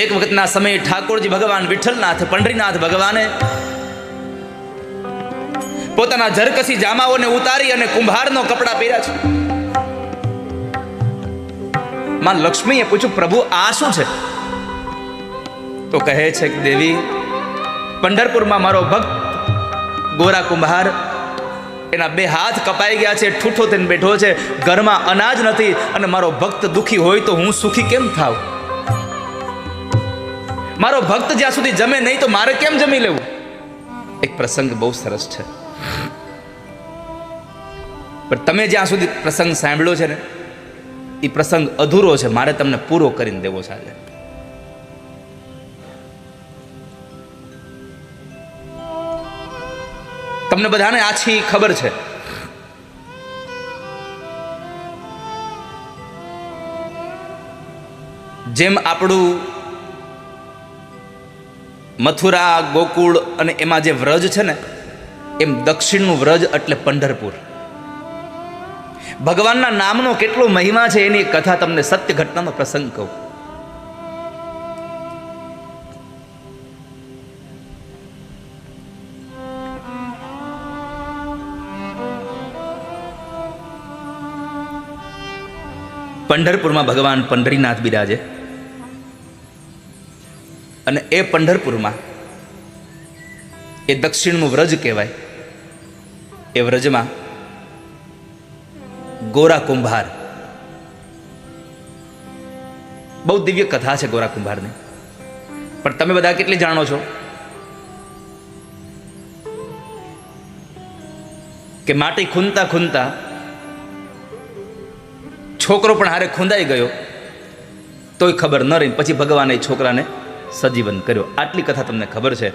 એક વખતના સમયે ઠાકોરજી ભગવાન વિઠ્ઠલનાથ પંઢરીનાથ ભગવાને પોતાના ઝરકસી જામાઓને ઉતારી અને કુંભારનો કપડા પહેર્યા છે. માં લક્ષ્મીએ પૂછ્યું, પ્રભુ આ શું છે? તો કહે છે કે દેવી, પંઢરપુરમાં મારો ભક્ત ગોરા કુંભાર, એના બે હાથ કપાઈ ગયા છે, ઠૂઠો થઈને બેઠો છે, ઘરમાં અનાજ નથી, અને મારો ભક્ત દુખી હોય તો હું સુખી કેમ થાવ? મારો ભક્ત જ્યાં સુધી જમે નહીં તો મારે કેમ જમી લેવું? એક પ્રસંગ બહુ સરસ છે, પણ તમે જ્યાં સુધી પ્રસંગ સાંભળ્યો છે ને, એ પ્રસંગ અધૂરો છે, મારે તમને પૂરો કરીને દેવો છે આજે. તમને બધાને આછી ખબર છે, જેમ આપણું મથુરા, ગોકુળ અને એમાં જે વ્રજ છે ને, એમ દક્ષિણનું વ્રજ એટલે પંઢરપુર. ભગવાનના નામનો કેટલો મહિમા છે એની કથા તમને સત્ય ઘટનાનો પ્રસંગ કહું. પંઢરપુરમાં ભગવાન પંઢરીનાથ બિરાજે, અને એ પંઢરપુરમાં એ દક્ષિણનું વ્રજ કહેવાય. એ વ્રજમાં ગોરા કુંભાર, બહુ દિવ્ય કથા છે ગોરા કુંભારની, પણ તમે બધા કેટલી જાણો છો કે માટી ખૂંદતા ખૂંદતા છોકરો પણ હારે ખૂંદાઈ ગયો તોય ખબર ન રહી, પછી ભગવાને એ છોકરાને સજીવન કર્યો. આટલી કથા તમને ખબર છે,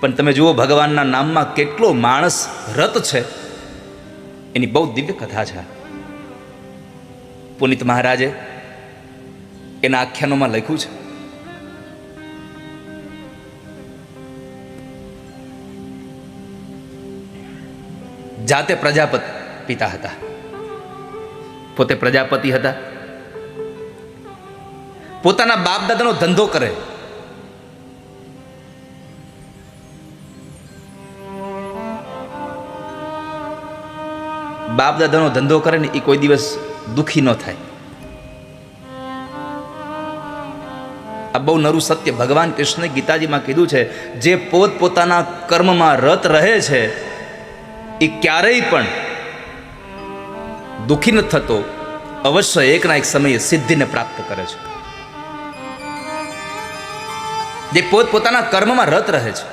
પણ તમે જુઓ ભગવાનના નામમાં કેટલો માણસ રત છે, એની બહુ દિવ્ય કથા છે. પુનિત મહારાજે એના આખ્યાનોમાં લખ્યું છે, જાતે પ્રજાપતિ પિતા હતા, પોતે પ્રજાપતિ હતા, પોતાના બાપ દાદાનો ધંધો કરે, બાપ દાદાનો ધંધો કરે ને એ કોઈ દિવસ દુખી ન થાય. આ બહુ નરું સત્ય ભગવાન કૃષ્ણે ગીતાજીમાં કીધું છે, જે પોતપોતાના કર્મમાં રત રહે છે એ ક્યારેય પણ દુખી ન થતો, અવશ્ય એકના એક સમયે સિદ્ધિને પ્રાપ્ત કરે છે. જે પોતપોતાના કર્મમાં રત રહે છે,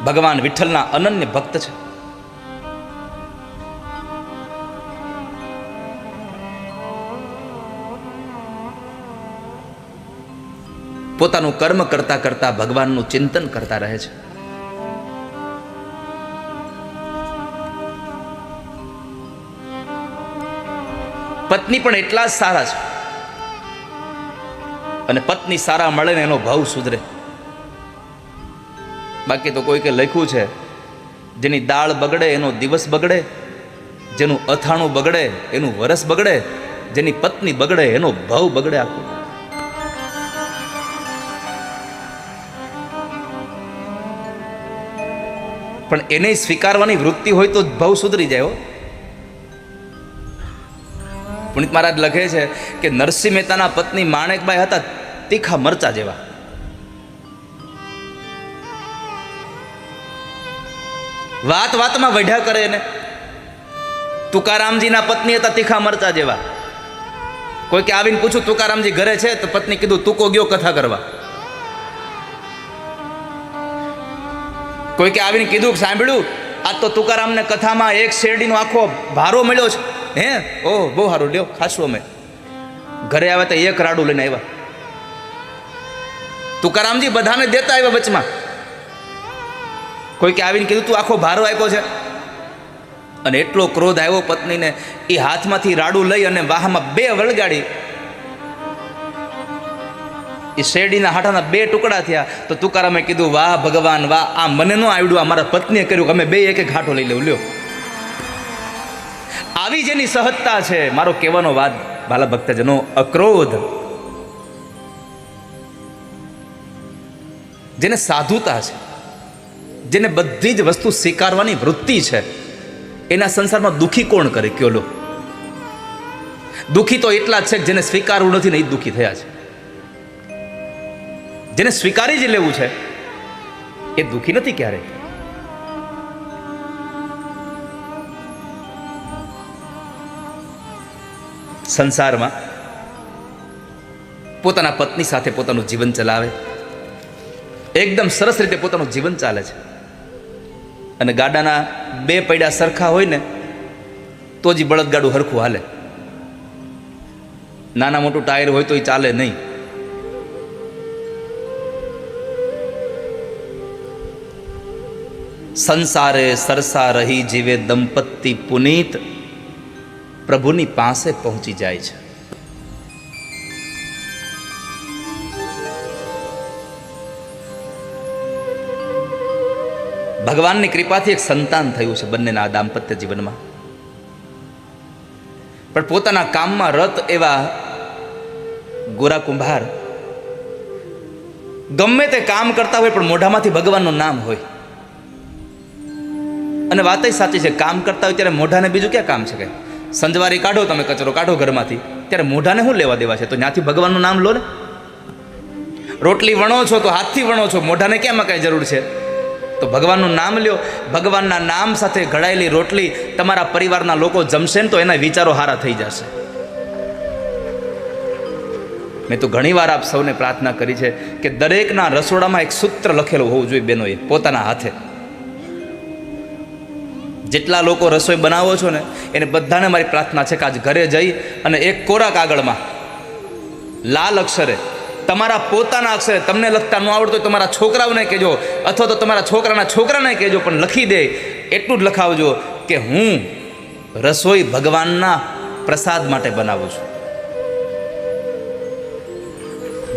ભગવાન વિઠ્ઠલના અનન્ય ભક્ત છે. પોતાનું કર્મ કરતા કરતા ભગવાનનું ચિંતન કરતા રહે છે. પત્ની પણ એટલા જ સારા છે, અને પત્ની સારા મળે ને એનો ભાવ સુધરે. બાકી તો કોઈ કે લખ્યું છે, જેની દાળ બગડે એનો દિવસ બગડે, જેનું અથાણું બગડે એનું વરસ બગડે, જેની પત્ની બગડે એનો ભાવ બગડે આખો. પણ એને સ્વીકારવાની વૃત્તિ હોય તો ભાવ સુધરી જાય. પુનિત મહારાજ લખે છે કે નરસિંહ મહેતાના પત્ની માણેકબાઈ હતા તીખા મરચા જેવા. વાત વાતમાં વઢ્યા કરે એને. તુકારામજીના પત્ની હતા તીખા મરચા જેવા. કોઈ કે આવીને પૂછ્યું તુકારામજી ઘરે છે, તો પત્ની કીધું તુકો ગયો કથા કરવા. કોઈ કે આવીને કીધું સાંભળ્યું આ તો તુકારામને કથામાં એક શેરડીનો આખો ભારો મળ્યો છે. હે, ઓહ બહુ સારું, લ્યો ખાશું. અમે ઘરે આવ્યા તો એક રાડું લઈને આવ્યા. તુકારામજી બધાને દેતા આવ્યા વચમાં. કોઈ કે આવીને કીધું તું આખો ભારો આપ્યો છે. અને એટલો ક્રોધ આવ્યો પત્નીને, એ હાથમાંથી રાડું લઈ અને વાહમાં બે વળગાડી. એ શેરડીના હાટાના બે ટુકડા થયા. તો તુકારામે કીધું વાહ ભગવાન વાહ, આ મને ન આવડ્યું, આ મારા પત્નીએ કર્યું, અમે બે એક એક હાટો લઈ લેવું. લ્યો, આવી જેની સહજતા છે. મારો કહેવાનો વાત ભાલા ભક્તજનો, અક્રોધ જેને સાધુતા છે, જેને બધી જ વસ્તુ સ્વીકારવાની વૃત્તિ છે, એના સંસારમાં દુઃખી કોણ કરે કયો લો? દુઃખી તો એટલા જ છે કે જેને સ્વીકારવું નથી ને એ દુઃખી થયા છે. જેને સ્વીકારી જ લેવું છે એ દુઃખી નથી ક્યારેય. સંસારમાં પોતાના પત્ની સાથે પોતાનું જીવન ચલાવે, એકદમ સરસ રીતે પોતાનું જીવન ચાલે છે, અને ગાડાના બે પૈડા સરખા હોય ને તો જ બળદગાડું હરખું હાલે. નાના મોટું ટાયર હોય તો એ ચાલે નહીં. સંસારે સરસા રહી જીવે દંપતી પુનીત પ્રભુની પાસે પહોંચી જાય છે. ભગવાનની કૃપાથી એક સંતાન થયું છે બંનેના દાંપત્ય જીવનમાં. પણ પોતાના કામમાં રત એવા ગોરા કુંભાર ગમે તે કામ કરતા હોય પણ મોઢામાંથી ભગવાનનું નામ હોય. અને વાત સાચી છે, કામ કરતા હોય ત્યારે મોઢાને બીજું ક્યાં કામ છે? કે સંજવારી કાઢો, તમે કચરો કાઢો ઘરમાંથી, ત્યારે મોઢાને શું લેવા દેવા છે? તો ત્યાંથી ભગવાનનું નામ લો ને. રોટલી વણો છો તો હાથથી વણો છો, મોઢાને ક્યાંમાં કાંઈ જરૂર છે? તો ભગવાનનું નામ લ્યો. ભગવાનના નામ સાથે ઘડાયેલી રોટલી તમારા પરિવારના લોકો જમશે ને તો એના વિચારો હારા થઈ જશે. મેં તો ઘણીવાર આપ સૌને પ્રાર્થના કરી છે કે દરેકના રસોડામાં એક સૂત્ર લખેલું હોવું જોઈએ બહેનોએ, પોતાના હાથે. જેટલા લોકો રસોઈ બનાવો છો ને એને બધાને મારી પ્રાર્થના છે કે આજ ઘરે જઈ અને એક કોરા કાગળમાં લાલ અક્ષરે, તમારા પોતાના અક્ષરે, તમને લખતા ન આવડતું હોય તમારા છોકરાઓને કહેજો, અથવા તો તમારા છોકરાના છોકરાને કહેજો, પણ લખી દે એટલું જ લખાવજો કે હું રસોઈ ભગવાનના પ્રસાદ માટે બનાવું છું,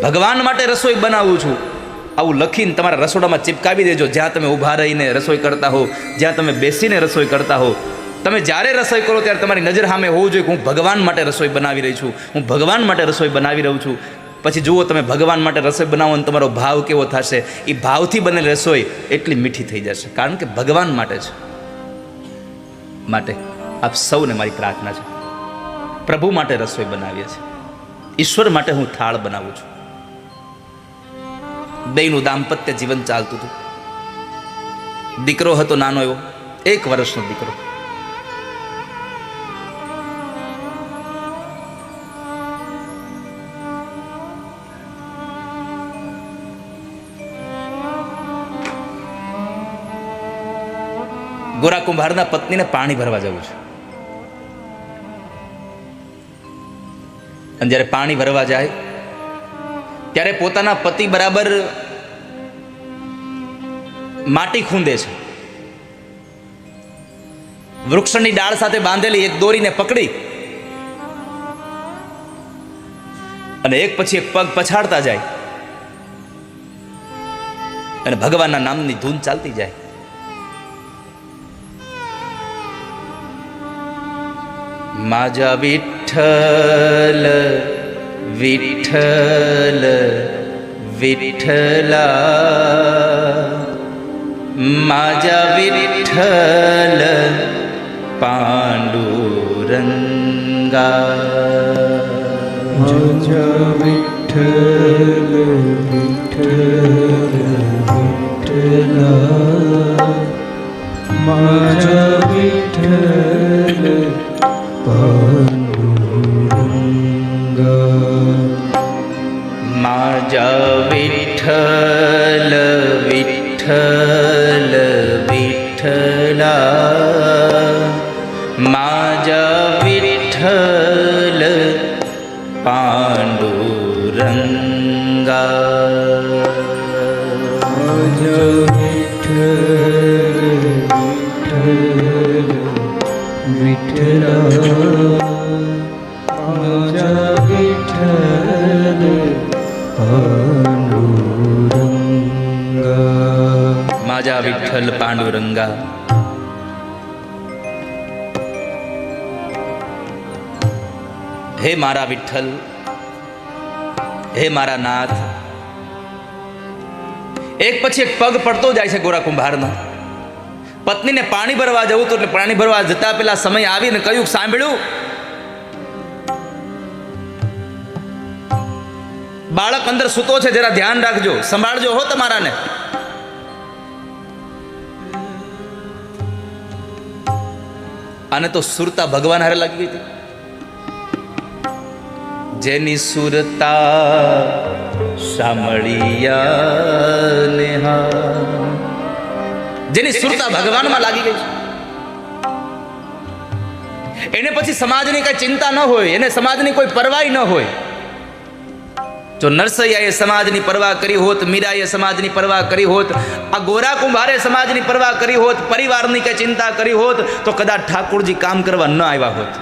ભગવાન માટે રસોઈ બનાવું છું. આવું લખીને તમારા રસોડામાં ચિપકાવી દેજો. જ્યાં તમે ઊભા રહીને રસોઈ કરતા હો, જ્યાં તમે બેસીને રસોઈ કરતા હો, તમે જ્યારે રસોઈ કરો ત્યારે તમારી નજર સામે હોવું જોઈએ કે હું ભગવાન માટે રસોઈ બનાવી રહી છું, હું ભગવાન માટે રસોઈ બનાવી રહું છું. પછી જુઓ તમે ભગવાન માટે રસોઈ બનાવો અને તમારો ભાવ કેવો થશે. એ ભાવથી બનેલી રસોઈ એટલી મીઠી થઈ જશે, કારણ કે ભગવાન માટે છે. માટે આપ સૌને મારી પ્રાર્થના છે, પ્રભુ માટે રસોઈ બનાવીએ છીએ, ઈશ્વર માટે હું થાળ બનાવું છું. બેયનું દાંપત્ય જીવન ચાલતું હતું. દીકરો હતો નાનો એવો, 1 વર્ષનો દીકરો. ગોરા કુંભારના પત્નીને પાણી ભરવા જવું છે. અને જ્યારે પાણી ભરવા જાય ત્યારે પોતાના પતિ બરાબર માટી ખૂંદે છે. વૃક્ષની ડાળ સાથે બાંધેલી એક દોરીને પકડી અને એક પછી એક પગ પછાડતા જાય અને ભગવાનના નામની ધૂન ચાલતી જાય. માજા વિઠ્ઠલ વિઠ્ઠલ વિઠ્ઠલા, માજા વિઠ્ઠલ પાંડુરંગા, માજા વિઠ્ઠલ વિઠ્ઠલ વિઠ્ઠલા, માજા વિઠ્ઠલ માજા વિઠ્ઠલ વિઠ્ઠલ વિઠ્ઠલા, માજા વિઠ્ઠલ પાંડુરંગા, માજા વિઠ્ઠલ વિઠ્ઠલ વિઠ્ઠલા, માજા વિઠ્ઠલ પાંડુરંગા, માજા વિઠ્ઠલ પાંડુરંગા. હે મારા વિઠ્ઠલ, હે મારા નાથ, એક પછી એક પગ પડતો જાય છે ગોરા કુંભારનો. પત્નીને પાણી ભરવા જવું તો એટલે પાણી ભરવા જતા પેલા સમય આવીને કહ્યું, સાંભળ્યું, બાળક અંદર સૂતો છે, જરા ધ્યાન રાખજો, સંભાળજો હો તમારાને. આને તો સુરતા ભગવાન હારે લાગી ગઈ હતી. જેની સુરતા સાંભળિયા નેહા, જેની સુરતા ભગવાનમાં લાગી ગઈ છે, એને પછી સમાજની કઈ ચિંતા ન હોય, એને સમાજની કોઈ પરવાહ ન હોય. જો નરસૈયાએ સમાજની પરવાહ કરી હોત, મીરાએ સમાજની પરવાહ કરી હોત, આ ગોરા કુંભારે સમાજની પરવાહ કરી હોત, પરિવારની કઈ ચિંતા કરી હોત, તો કદાચ ઠાકોરજી કામ કરવા ન આવ્યા હોત.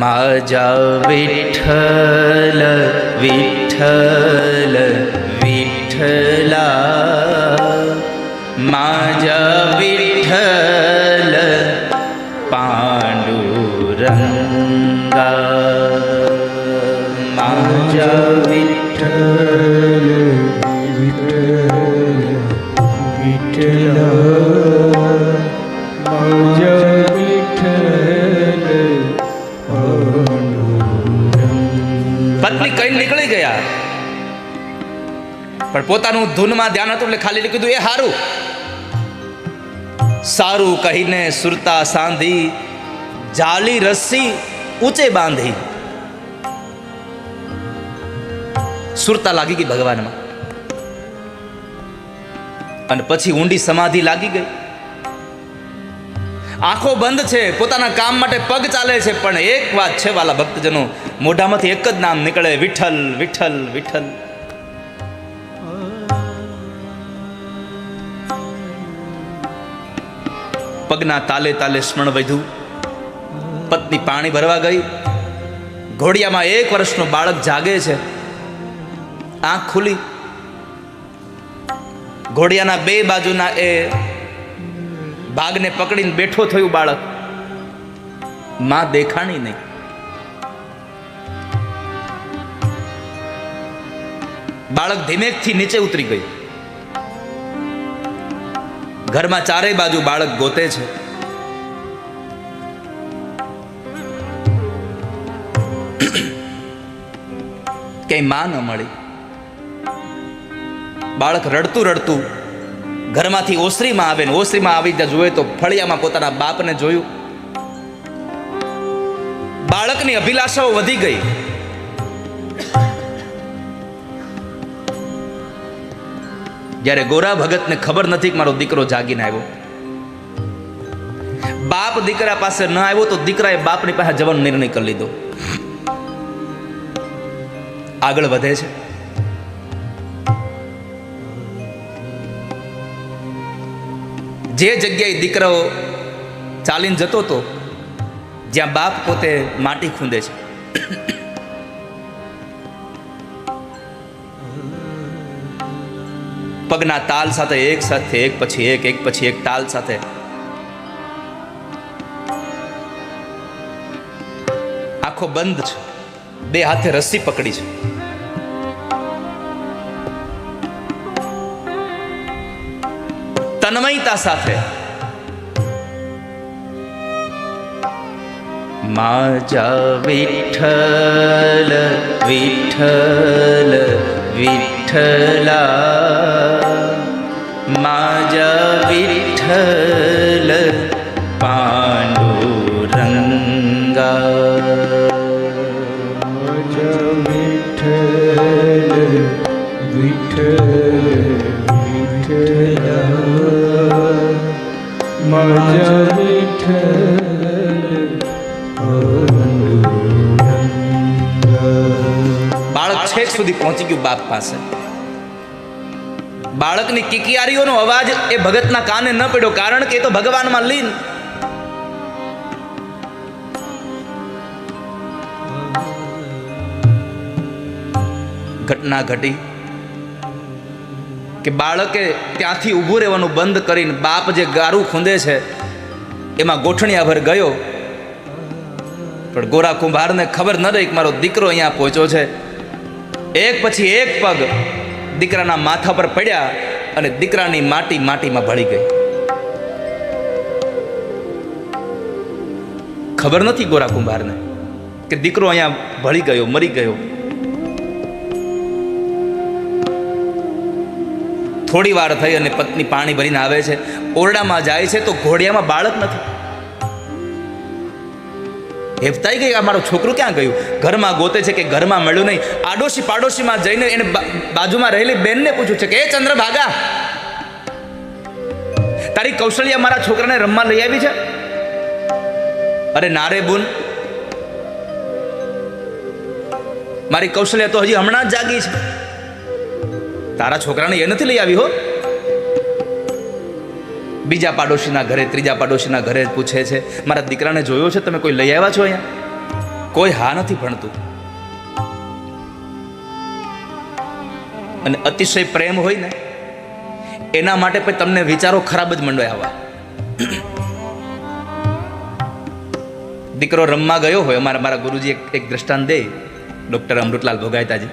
માજા વિઠ્ઠલ વિઠ્ઠલ વિઠ્ઠલા, માજા વિઠ્ઠલ પાંડુરંગા, માજા વિઠ્ઠલ વિઠ્ઠલ વિઠ્ઠલા, માજા વિઠ્ઠલ પાંડુરંગા. પત્ની કઈ નીકળી ગયા, પણ પોતાનું ધૂનમાં ધ્યાન હતું એટલે ખાલી કીધું, એ હારું સારું કહીને સુરતા સાંધી, જાલી રસ્સી ઊંચે બાંધી. સુરતા લાગી ગઈ ભગવાનમાં, અને પછી ઊંડી સમાધિ લાગી ગઈ. આંખો બંધ છે, પોતાના કામ માટે પગ ચાલે છે, પણ એક વાત છે વાલા ભક્તજનો, મોઢામાંથી એક જ નામ નીકળે, વિઠ્ઠલ વિઠ્ઠલ વિઠ્ઠલ. પગના તાલે તાલે સ્મરણ વધ્યું. પત્ની પાણી ભરવા ગઈ. ઘોડિયામાં 1 વર્ષનો બાળક જાગે છે. આંખ ખુલી. ઘોડિયાના 2 બાજુના એ ભાગને પકડીને બેઠો થયું બાળક. માં દેખાણી નહીં. બાળક ધીમેકથી નીચે ઉતરી ગયું. ઘરમાં ચારેય બાજુ બાળક ગોતે છે. ક્યાંય માં ન મળી. બાળક રડતું રડતું ઘરમાંથી ઓસરીમાં આવે ને ઓસરીમાં આવી ત્યાં જોયે તો ફળિયામાં પોતાના બાપને જોયું. બાળકની અભિલાષાઓ વધી ગઈ. જ્યારે ગોરા ભગતને ખબર નથી કે મારો દીકરો જાગીને આવ્યો. બાપ દીકરા પાસે ન આવ્યો તો દીકરાએ બાપની પાસે જવાનો નિર્ણય કરી લીધો. આગળ વધે છે. જે જગ્યાએ દીકરાઓ ચાલીને જતો હતો, જ્યાં બાપ પોતે માટી ખૂંદે છે, પગના તાલ સાથે એક સાથે એક પછી એક તાલ સાથે આંખો બંધ છે, 2 હાથે રસ્સી પકડી છે. તન્મયતા સાથે માજા વિઠ્ઠલ વિઠ્ઠલ વિઠ્ઠલા, માજા વિઠ્ઠલ પાંડુરંગા, માજા વિઠ્ઠલ વિઠ્ઠલ વિઠ્ઠલા, માજા વિઠ્ઠલ પાંડુરંગા. બાળક છેક સુધી પહોંચી ગયું બાપ પાસે. બાળકની કિકિયારીઓનો અવાજ એ ભગતના કાને ન પડ્યો, કારણ કે એ તો ભગવાનમાં લીન. ઘટના ઘટી કે બાળકે ત્યાંથી ઊભું રહેવાનું બંધ કરીને બાપ જે ગારું ખૂંદે છે એમાં ગોઠણિયાભર ગયો, પણ ગોરા કુંભારને ખબર ન રહી કે મારો દીકરો અહીંયા પહોંચ્યો છે. એક પછી એક પગ દીકરાના માથા પર પડ્યા અને દીકરાની માટી માટીમાં ભળી ગઈ. ખબર નથી ગોરા કુંભારને કે દીકરો અહીંયા ભળી ગયો, મરી ગયો. થોડી વાર થઈ અને પત્ની પાણી ભરીને આવે છે. ઓરડામાં જાય છે તો ઘોડિયામાં બાળક નથી. હેફતાઈ ગઈ, આ મારો છોકરો ક્યાં ગયું? ઘરમાં ગોતે છે કે ઘરમાં મળ્યું નહીં. આડોશી પાડોશીમાં જઈને એને બાજુમાં રહેલી બેનને પૂછ્યું છે કે એ ચંદ્રભાગા, તારી કૌશલ્યા મારા છોકરાને રમવા લઈ આવી છે? અરે ના રે બુન, મારી કૌશલ્યા તો હજી હમણાં જ જાગી છે. તારા છોકરાને એ નથી લઈ આવી હો. બીજા પાડોશીના ઘરે, ત્રીજા પાડોશીના ઘરે પૂછે છે મારા દીકરાને જોયો છે, તમે કોઈ લઈ આવ્યા છો અહીંયા? કોઈ હા નથી ભણતું. અને અતિશય પ્રેમ હોય ને એના માટે પણ તમને વિચારો ખરાબ જ મંડોય આવવા. દીકરો રમવા ગયો હોય, મારા ગુરુજી એક દ્રષ્ટાંત દે, ડોક્ટર અમૃતલાલ ભોગાયતાજી,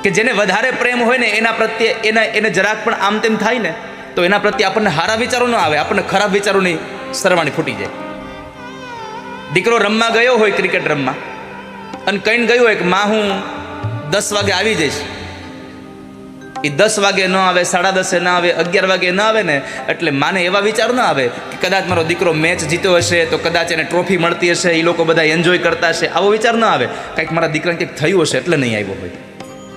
કે જેને વધારે પ્રેમ હોય ને એના પ્રત્યે એને જરાક પણ આમ તેમ થાય ને તો એના પ્રત્યે આપણને સારા વિચારો ન આવે, આપણને ખરાબ વિચારોની સરવાણી ફૂટી જાય. દીકરો રમવા ગયો હોય, ક્રિકેટ રમવા, અને કહીને ગયો હોય કે માં હું 10 વાગે આવી જઈશ. એ 10 વાગે ન આવે, 10:30 ન આવે, 11 વાગે ન આવે ને એટલે માને એવા વિચાર ન આવે કે કદાચ મારો દીકરો મેચ જીત્યો હશે તો કદાચ એને ટ્રોફી મળતી હશે, એ લોકો બધા એન્જોય કરતા હશે, આવો વિચાર ન આવે. કંઈક મારા દીકરાને કંઈક થયું હશે એટલે નહીં આવ્યો હોય.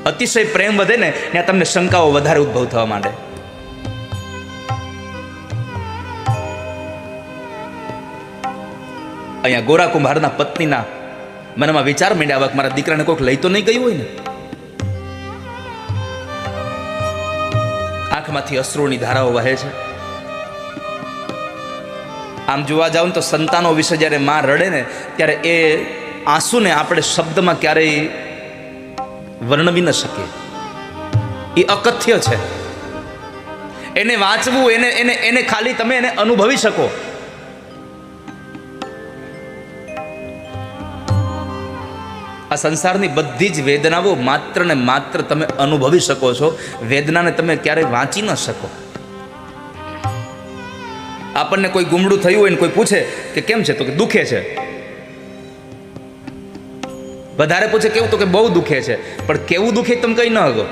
અતિશય પ્રેમ વધે ને ત્યાં તમને શંકાઓ વધારે ઉદ્ભવ થવા માંડે. અહીંયા ગોરા કુંભારના પત્નીના મનમાં વિચાર માંડ્યા કે મારા દીકરાને કોઈક લઈ તો નહીં ગયું હોય ને. આંખમાંથી અશ્રુની ધારાઓ વહે છે. આમ જોવા જાવ તો સંતાનો વિશે જ્યારે માં રડે ને ત્યારે એ આંસુને આપણે શબ્દમાં ક્યારેય વર્ણવી ન શકીએ. એ અકથ્ય છે. એને વાંચવું, એને ખાલી તમે એને અનુભવી શકો. આ સંસારની બધી જ વેદનાઓ માત્ર ને માત્ર તમે અનુભવી શકો છો. વેદનાને તમે ક્યારેય વાંચી ન શકો. આપણને કોઈ ગુમડું થયું હોય ને કોઈ પૂછે કે કેમ છે, તો કે દુખે છે. વધારે પૂછે કેવું, તો કે બહુ દુખે છે. પણ કેવું દુખે તમે કઈ ન હગો.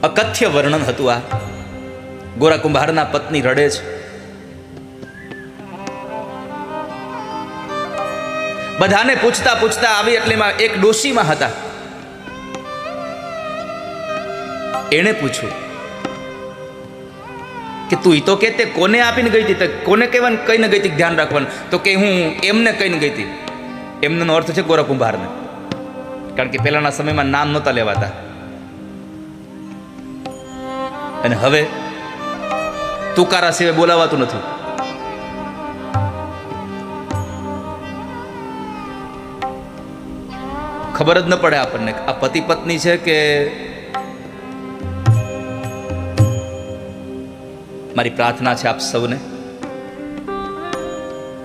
અકથ્ય વર્ણન હતું આ. ગોરા કુંભારના પત્ની રડે છે. બધાને પૂછતા પૂછતા આવી એટલેમાં એક ડોશીમાં હતા. એણે પૂછ્યું કે તું ઈ તો કે તે કોને આપીને ગઈ હતી, કોને કહીને ગઈ હતી ધ્યાન રાખવાનું? તો કે હું એમને કહીને ગઈ હતી. એમનો અર્થ છે ગોરા કુંભારને, કારણ કે પહેલાના સમયમાં નામ નહોતા લેવાતા. અને હવે તુકારા સિવાય બોલાવાતું નથી. ખબર જ ન પડે આપણને આ પતિ પત્ની છે કે. મારી પ્રાર્થના છે આપ સૌને,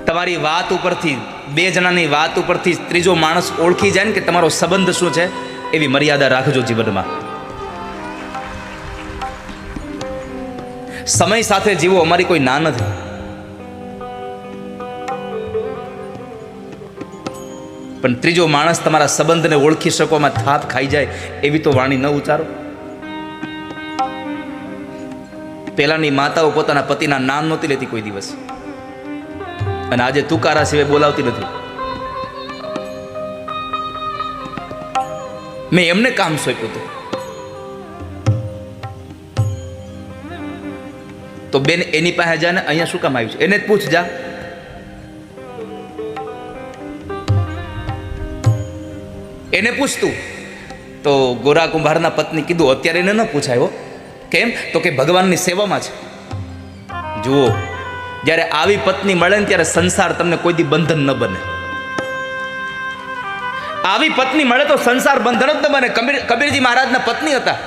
તમારી વાત ઉપરથી, બે જણાની વાત ઉપરથી ત્રીજો માણસ ઓળખી જાય ને કે તમારો સંબંધ શું છે, એવી મર્યાદા રાખજો જીવનમાં. સમય સાથે જીવો, અમારી કોઈ ના નથી. પણ ત્રીજો માણસ તમારા સંબંધને ઓળખી શકવામાં થાપ ખાઈ જાય એવી તો વાણી ન ઉચ્ચારો. પહેલાની માતાઓ પોતાના પતિના નામ નહોતી લેતી કોઈ દિવસ, અને આજે તુકારા સિવાય બોલાવતી નથી. મેં એમને કામ સોંપ્યું હતું, તો બેન એની પાસે જા ને, અહીંયા શું કામ આવ્યું છે એને જ પૂછ જા. એને પૂછતું. તો ગોરા કુંભારના પત્ની કીધું અત્યારે એને ન પૂછાયો. કેમ? તો કે ભગવાનની સેવામાં છે. જુઓ, જ્યારે આવી પત્ની મળે ને ત્યારે સંસાર તમને કોઈ દી બંધન ન બને. આવી પત્ની મળે તો સંસાર બંધન જ ન બને. કબીરજી મહારાજના પત્ની હતા.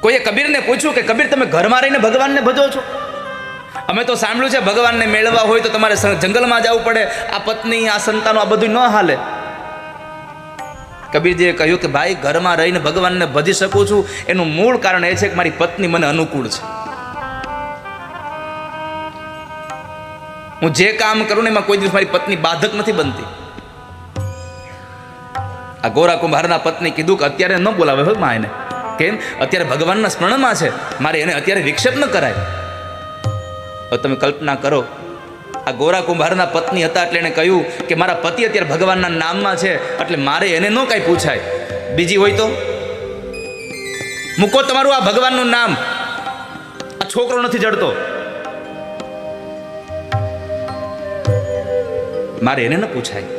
કોઈએ કબીરને પૂછ્યું કે કબીર, તમે ઘરમાં રહીને ભગવાનને ભજો છો? અમે તો સાંભળ્યું છે ભગવાનને મેળવવા હોય તો તમારે જંગલમાં જવું પડે, આ પત્ની, આ સંતાનો, આ બધું ન હાલે. કબીરજીએ કહ્યું કે ભાઈ, ઘરમાં રહીને ભગવાનને ભજી શકું છું એનું મૂળ કારણ એ છે કે મારી પત્ની મને અનુકૂળ છે. હું જે કામ કરું ને એમાં કોઈ દિવસ મારી પત્ની બાધક નથી બનતી. આ ગોરા કુંભારના પત્ની કીધું કે અત્યારે ન બોલાવે હોય માં એને. કેમ? અત્યારે ભગવાનના સ્મરણમાં છે, મારે એને અત્યારે વિક્ષેપ ન કરાય. હવે તમે કલ્પના કરો, આ ગોરા કુંભારના પત્ની હતા એટલે એને કહ્યું કે મારા પતિ અત્યારે ભગવાનના નામમાં છે એટલે મારે એને ન કાંઈ પૂછાય. બીજી હોય તો મૂકો તમારું આ ભગવાનનું નામ, આ છોકરો નથી જડતો, મારે એને ન પૂછાય.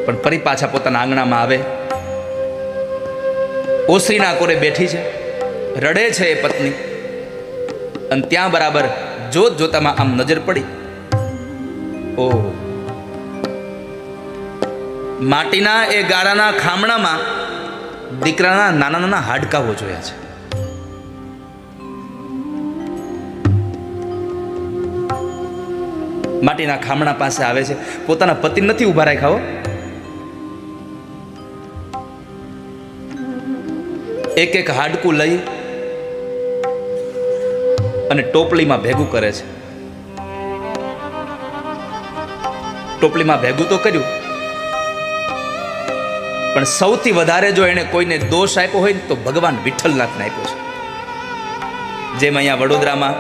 પણ ફરી પાછા પોતાના આંગણામાં આવે, ઓસરીના કોરે બેઠી છે, રડે છે એ પત્ની. અને ત્યાં બરાબર જોત જોતામાં આમ નજર પડી, ઓહ, માટીના એ ગાળાના ખામણામાં દીકરાના નાના નાના હાડકાઓ જોયા છે. માટીના ખામણા પાસે આવે છે, પોતાના પતિ નથી ઊભા રાખ્યા હો. એક એક હાડકું લઈ અને ટોપલીમાં ભેગું કરે છે. ટોપલીમાં ભેગું તો કર્યું, પણ સૌથી વધારે જો એને કોઈને દોષ આપ્યો હોય ને તો ભગવાન વિઠ્ઠલનાથને આપ્યો છે. જેમ અહીંયા વડોદરામાં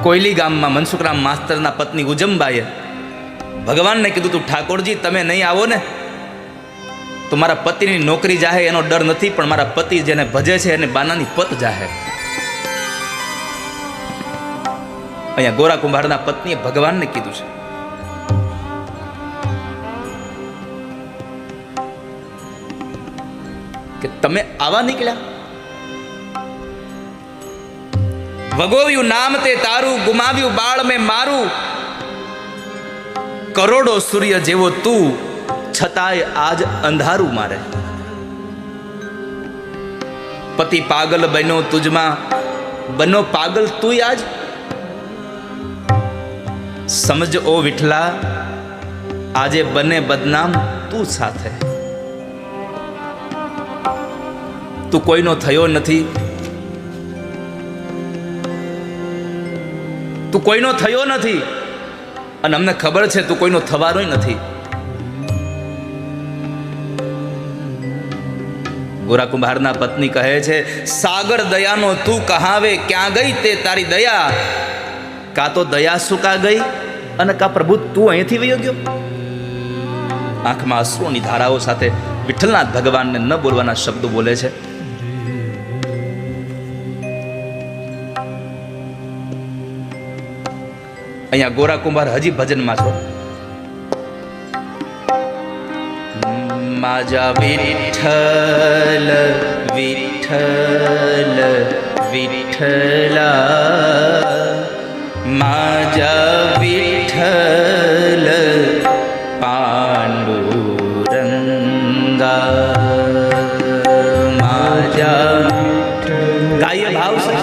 કોયલી ગામમાં મનસુખરામ માસ્તરના પત્ની ઉજમબાઈએ ભગવાનને કીધું, તું ઠાકોરજી તમે નહીં આવો ને તો મારા પતિની નોકરી જાહે એનો ડર નથી, પણ મારા પતિ જેને ભજે છે એને બાનાની પત જાહે. અહીંયા ગોરા કુંભારના પત્નીએ ભગવાનને કીધું છે. કે તમે આવા નીકળ્યા, વગોવ્યું નામ તે તારું, ગુમાવ્યું બાળ મેં મારું, કરોડો સૂર્ય જેવો તું, છતાંય આજ અંધારું મારે. પતિ પાગલ બન્યો તુજમાં, બનો પાગલ તું આજ. સમજ ઓ વિઠલા, આજે બને બદનામ તું સાથે. તું કોઈનો થયો નથી, તું કોઈનો થયો નથી, અને અમને ખબર છે તું કોઈનો થવાનો નથી. ગોરા કુંભારના પત્ની કહે છે, સાગર દયાનો તું કહાવે, ક્યાં ગઈ તે તારી દયા? કા તો દયા સુકા ગઈ અને કા પ્રભુ તું અહીંથી વયો ગયો. આંખમાં અશ્રુની ધારાઓ સાથે વિઠ્ઠલનાથ ભગવાનને ન બોલવાના શબ્દો બોલે છે. અહીંયા ગોરા કુંભાર હજી ભજનમાં છો. માજા વિઠ્ઠલ વિઠ્ઠલ વિઠ્ઠલા, માજા વિઠ્ઠલ પાંડુરંગા. માજા કાય ભાવ છે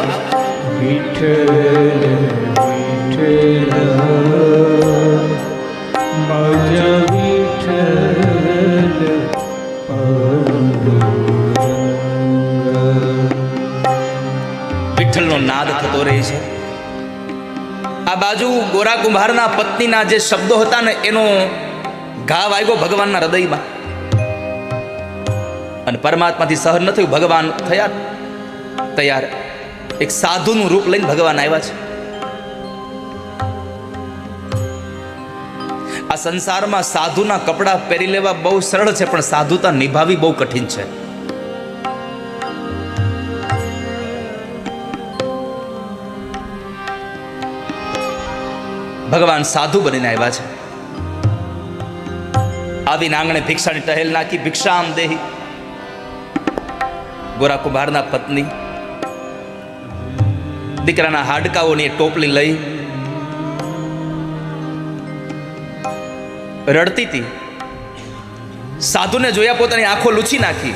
વિઠ્ઠલ વિઠ્ઠલનો નાદ થતો રહે છે. આ બાજુ ગોરા કુંભારના પત્નીના જે શબ્દો હતા ને એનો ઘા વાગ્યો ભગવાનના હૃદયમાં, અને પરમાત્માથી સહન ન થયું. ભગવાન થયા તૈયાર, એક સાધુનું રૂપ લઈને ભગવાન આવ્યા છે. આ સંસારમાં સાધુના કપડાં પહેરી લેવા બહુ સરળ છે, પણ સાધુતા નિભાવી બહુ કઠિન છે. ભગવાન સાધુ બનીને આવ્યા છે. આવીને આંગણે ભિક્ષાની ટહેલ નાખી, ભિક્ષામ દેહી. ગોરા કુંભારના પત્ની દીકરાના હાડકાઓની ટોપલી લઈ રડતી હતી. સાધુને જોયા પોતાની આંખો લૂછી નાખી.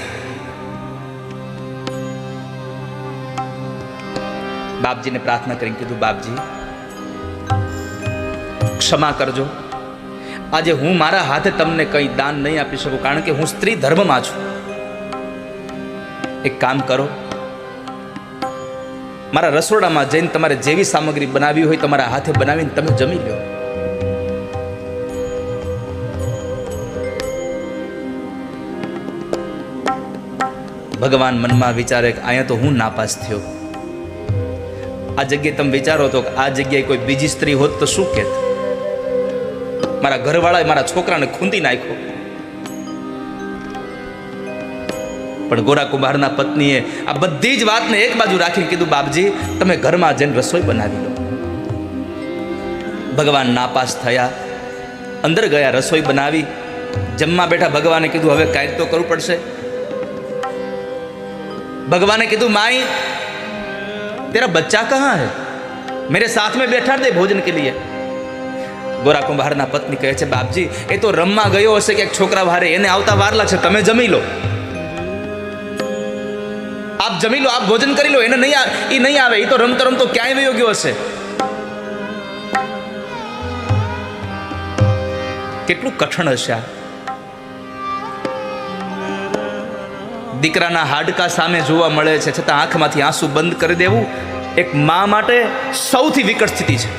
બાપજીને પ્રાર્થના કરીને કીધું, બાપજી ક્ષમા કરજો, આજે હું મારા હાથે તમને કંઈ દાન નહીં આપી શકું, કારણ કે હું સ્ત્રી ધર્મમાં છું. એક કામ કરો, મારા રસોડામાં જઈને તમારે જેવી સામગ્રી બનાવી હોય તમારા હાથે બનાવીને તમે જમી લો. ભગવાન મનમાં વિચારે કે અહીંયા તો હું નાપાસ થયો. આ જગ્યાએ તમે વિચારો તો આ જગ્યાએ કોઈ બીજી સ્ત્રી હોત તો શું કહેત? મારા ઘરવાળાએ મારા છોકરાને ખૂંદી નાખ્યો. પણ ગોરા કુંભારના પત્નીએ આ બધી જ વાતને એક બાજુ રાખીને કીધું, બાપજી તમે ઘરમાં જઈને રસોઈ બનાવી લો. ભગવાન નાપાસ થયા, અંદર ગયા, રસોઈ બનાવી, જમવા બેઠા. ભગવાને કીધું હવે કાંઈક તો કરવું પડશે. भगवान ने कहा, माई तेरा बच्चा कहाँ है, मेरे साथ में बैठा दे भोजन के लिए. गोरा कुंभारना पत्नी कहे छे, बापजी ए तो रमवा गयो हशे के छोकरा वारे, एने आवता वार लागशे, तमे जमी लो. आप जमी लो, आप भोजन करी लो, एने नहीं आवे, ई तो रमतो रमतो क्यांय वयो गयो हशे. કેટલું કઠણ હશે આ. દીકરાના હાડકા સામે જોવા મળે છે, છતાં આંખમાંથી આંસુ બંધ કરી દેવું એક મા માટે સૌથી વિકટ સ્થિતિ છે.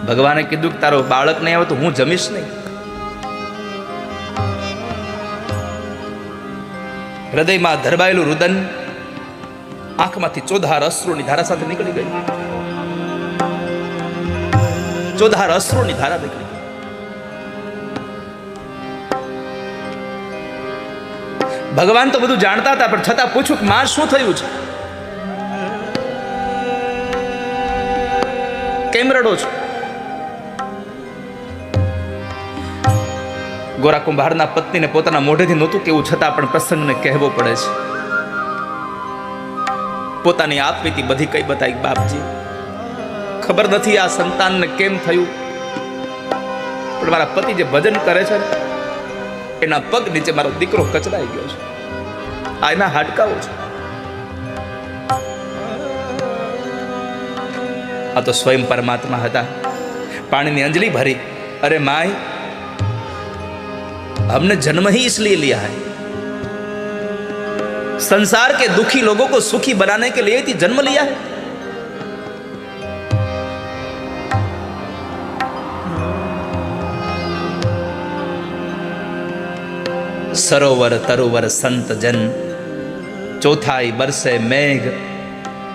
ભગવાને કીધું કે તારો બાળક નહીં આવે તો હું જમીશ નહીં. હૃદયમાં ધરબાયેલું રુદન આંખમાંથી ચોધાર અશ્રુની ધારા સાથે નીકળી ગઈ. ચોધાર અશ્રુની ધારા નીકળી ગઈ. ભગવાન તો બધું જાણતા હતા, પણ છતાં પૂછું કે માં શું થયું છે, કેમ રડો છો? ગોરા કુંભારના પત્નીને પોતાના મોઢેથી નહોતું કેવું, છતાં પણ પ્રસંગને કહેવો પડે છે. પોતાની આપવીતી બધી કઈ બતાવી, બાપજી ખબર નથી આ સંતાનને કેમ થયું, પણ મારા પતિ જે ભજન કરે છે એના પગ નીચે મારો દીકરો કચડાઈ ગયો છે, આ એના હાડકાઓ છે. આ તો સ્વયં પરમાત્મા હતા. પાણીની અંજલિ ભરી, અરે माई हमने जन्म ही इसलिए लिया है, संसार के दुखी लोगों को सुखी बनाने के लिए ही जन्म लिया है. सरोवर तरोवर संत जन, चौथाई बरसे मेघ,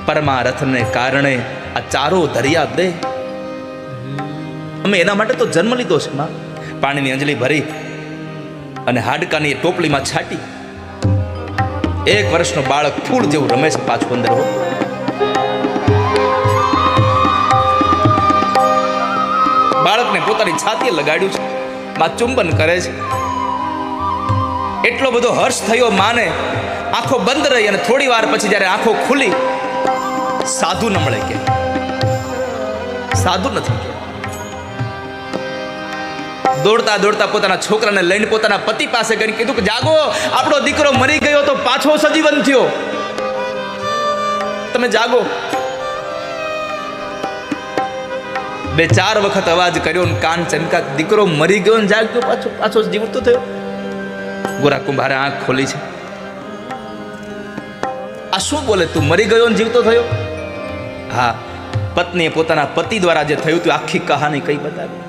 परमारथ ने कारणे आ चारो दरिया दे. અમે એના માટે તો જન્મ લીધો છે માં. પાણીની અંજલિ ભરી અને હાડકાની ટોપલીમાં છાટી. 1 વર્ષનો બાળક ફૂલ જેવું રમે છે પાછું અંદર. બાળકને પોતાની છાતીએ લગાડ્યું છે, માં ચુંબન કરે છે. એટલો બધો હર્ષ થયો માને, આંખો બંધ રહી અને થોડી વાર પછી જ્યારે આંખો ખુલી, સાધુ ન મળે. કે સાધુ નથી. દોડતા દોડતા પોતાના છોકરાને લઈને પોતાના પતિ પાસે કરીને કીધું કે જાગો, આપણો દીકરો મરી ગયો તો પાછો સજીવન થયો, તમે જાગો. 2-4 વખત અવાજ કર્યો ને કાન ચમકા, દીકરો મરી ગયો ને જાગ્યો, પાછો જીવતો થયો. ગોરા કુંભારે આંખ ખોલી છે. આ શું બોલે, તું મરી ગયો ને જીવતો થયો? હા, પત્નીએ પોતાના પતિ દ્વારા જે થયું હતું આખી કહાની કઈ બતાવી.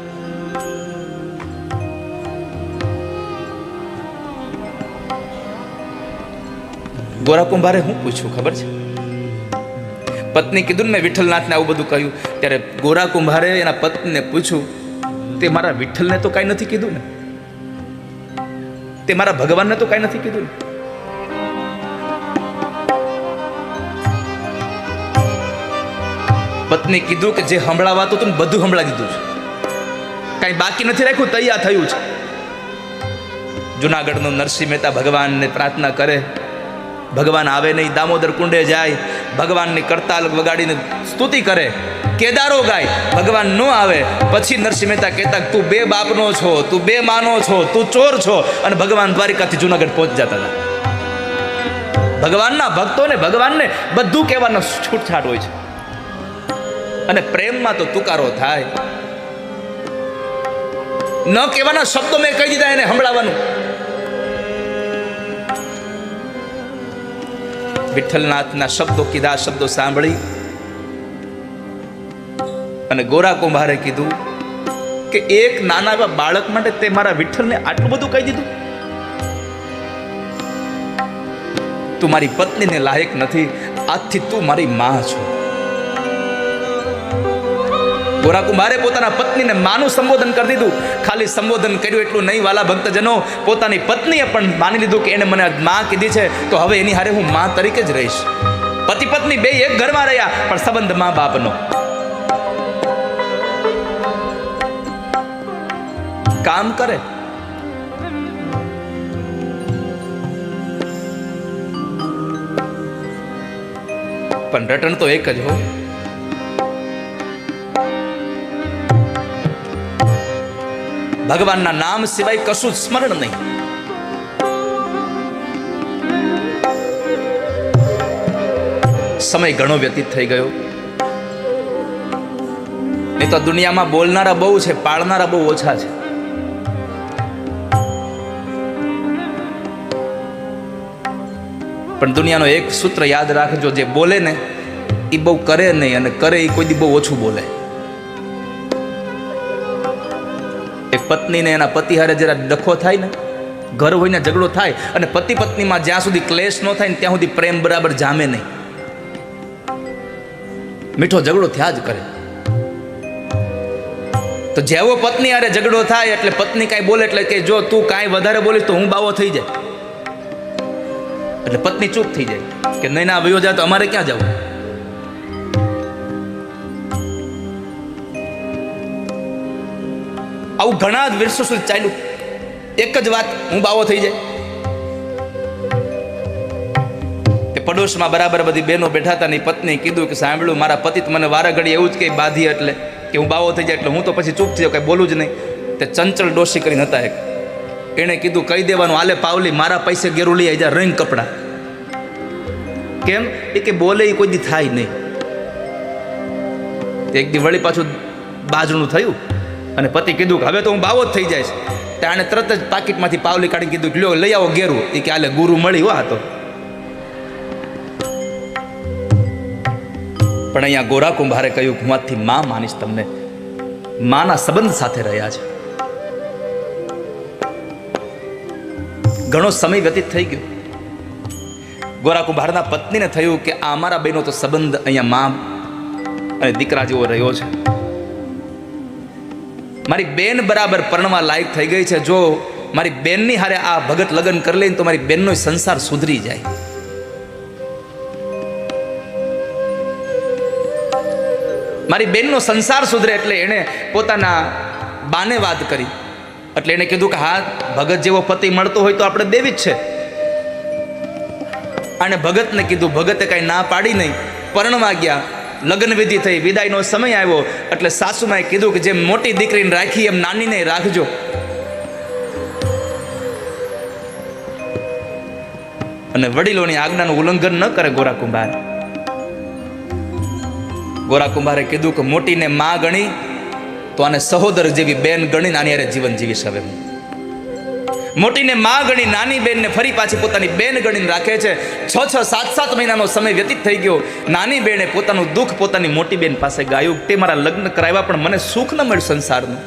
ગોરા કુંભારે હું પૂછ્યું ખબર છે? પત્ની કીધું ને મેં વિઠ્ઠલનાથને આવું બધું કહ્યું. ત્યારે ગોરા કુંભારે એના પત્નીને પૂછ્યું, તે મારા વિઠ્ઠલને તો કાંઈ નથી કીધું ને, તે મારા ભગવાનને તો કાંઈ નથી કીધું ને. પત્ની કીધું કે જે સંભળાવાતું હતું ને બધું સંભળાવી દીધું છે, કાંઈ બાકી નથી રાખ્યું, તૈયાર થયું છે. જુનાગઢનો નરસિંહ મહેતા ભગવાનને પ્રાર્થના કરે, ભગવાન આવે નહીં, દામોદર કુંડે જાય, ભગવાનની કરતાલ વગાડીને સ્તુતિ કરે, કેદારો ગાય, ભગવાન ન આવે પછી નરસિંહ મહેતા કહેતા તું બે બાપનો છો, તું બે માનો છો, તું ચોર છો, અને ભગવાન દ્વારિકાથી જુનાગઢ પહોંચી જતા હતા. ભગવાનના ભક્તોને ભગવાનને બધું કહેવાનો છૂટછાટ હોય છે, અને પ્રેમમાં તો તુકારો થાય. ન કહેવાના શબ્દો મેં કહી દીધા, એને સંભળાવવાનું. વિઠ્ઠલનાથના શબ્દો કીધા, શબ્દો સાંભળી અને ગોરા કુંભારે કીધું કે એક નાના એવા બાળક માટે તે મારા વિઠ્ઠલને આટલું બધું કહી દીધું? તું મારી પત્નીને લાયક નથી, આજથી તું મારી માં છો. ગોરા કુંભારે પોતાના પત્નીને માનું સંબોધન કરી દીધું. ખાલી સંબોધન કર્યું એટલું નહીં વાલા ભક્તજનો, પોતાની પત્નીએ પણ માની લીધું કે એને મને માં કીધી છે તો હવે એની હારે હું માં તરીકે જ રહીશ. પતિ પત્ની બે એક ઘરમાં રહ્યા, પણ સંબંધ માં બાપનો. કામ કરે પણ રટણ તો એક જ હોય. ભગવાનના નામ સિવાય કશું સ્મરણ નહીં. સમય ઘણો વ્યતીત થઈ ગયો. નહીં તો દુનિયામાં બોલનારા બહુ છે, પાળનારા બહુ ઓછા છે. પણ દુનિયાનો એક સૂત્ર યાદ રાખજો, જે બોલે ને એ બહુ કરે નહીં, અને કરે એ કોઈ દી બહુ ઓછું બોલે. એક પત્નીને એના પતિ હારે જરા ડખો થાય ને, ઘર હોય ને ઝઘડો થાય, અને પતિ પત્નીમાં જ્યાં સુધી ક્લેશ ન થાય ને ત્યાં સુધી પ્રેમ બરાબર જામે નહીં. મીઠો ઝઘડો થયા જ કરે. તો જેવો પત્ની હારે ઝઘડો થાય એટલે પત્ની કાંઈ બોલે એટલે કે જો તું કાંઈ વધારે બોલીશ તો હું બાવો થઈ જાય. એટલે પત્ની ચૂપ થઈ જાય કે નહીં ના વયો જાય તો અમારે ક્યાં જવું. આવું ઘણા જ વર્ષો સુધી ચાલ્યું. એક જ વાત, હું બાવો થઈ જાય. એ પડોશમાં બરાબર બધી બહેનો બેઠા હતા ને પત્ની કીધું કે સાંભળ્યું, મારા પતિ મને વારા ઘડી એવું જ કે બાધી એટલે કે હું બાવો થઈ જાય, એટલે હું તો પછી ચૂપ થઈ જાઉં, કઈ બોલું જ નહીં. તે ચંચળ ડોશી કરીને હતા એક, એણે કીધું કહી દેવાનું, આલે પાવલી મારા પૈસે ગેરું લઈ આવી જા રંગ કપડા. કેમ? એ કે બોલે એ કોઈ દી થાય નહીં. એક દી વળી પાછું બાજણું થયું અને પતિ કીધું કે હવે તો હું બાવો જ થઈ જાય છે. ત્યારે તરત જ પાકીટમાંથી પાવલી કાઢી કીધું લ્યો લઈ આવો ગેરું. એ કે આલે ગુરુ મળી હો. તો પણ અહીંયા ગોરા કુંભારે કહ્યું હું આજથી માં માનીશ તમને. માના સંબંધ સાથે રહ્યા છે. ઘણો સમય વ્યતીત થઈ ગયો. ગોરા કુંભારના પત્નીને થયું કે આ અમારા બેનો તો સંબંધ અહીંયા માં અને દીકરા જેવો રહ્યો છે. મારી બેન બરાબર પરણવા લાયક થઈ ગઈ છે. જો મારી બેનની હારે આ ભગત લગ્ન કરી લઈને તો મારી બેનનો સંસાર સુધરી જાય. મારી બેનનો સંસાર સુધરે એટલે એણે પોતાના બાને વાત કરી. એટલે એણે કીધું કે હા, ભગત જેવો પતિ મળતો હોય તો આપણે દેવી જ છે. અને ભગતને કીધું, ભગતે કાંઈ ના પાડી નહીં. પરણવા ગયા, લગ્ન વિધિ થઈ, વિદાયનો સમય આવ્યો એટલે સાસુમાએ કીધું કે જેમ મોટી દીકરીને રાખી એમ નાનીને રાખજો. અને વડીલોની આજ્ઞાનું ઉલ્લંઘન ન કરે ગોરા કુંભાર. ગોરા કુંભારે કીધું કે મોટીને માં ગણી તો આને સહોદર જેવી બેન ગણીને આની હારે જીવન જીવીશ. હવે મોટીને માં ગણી નાની બેનને ફરી પાછી પોતાની બેન ગણીને રાખે છે. 6-6, 7-7 મહિનાનો સમય વ્યતીત થઈ ગયો. નાની બેને પોતાનું દુઃખ પોતાની મોટી બેન પાસે ગાયું. તે મારા લગ્ન કરાવ્યા પણ મને સુખ ન મળ્યું સંસારનું.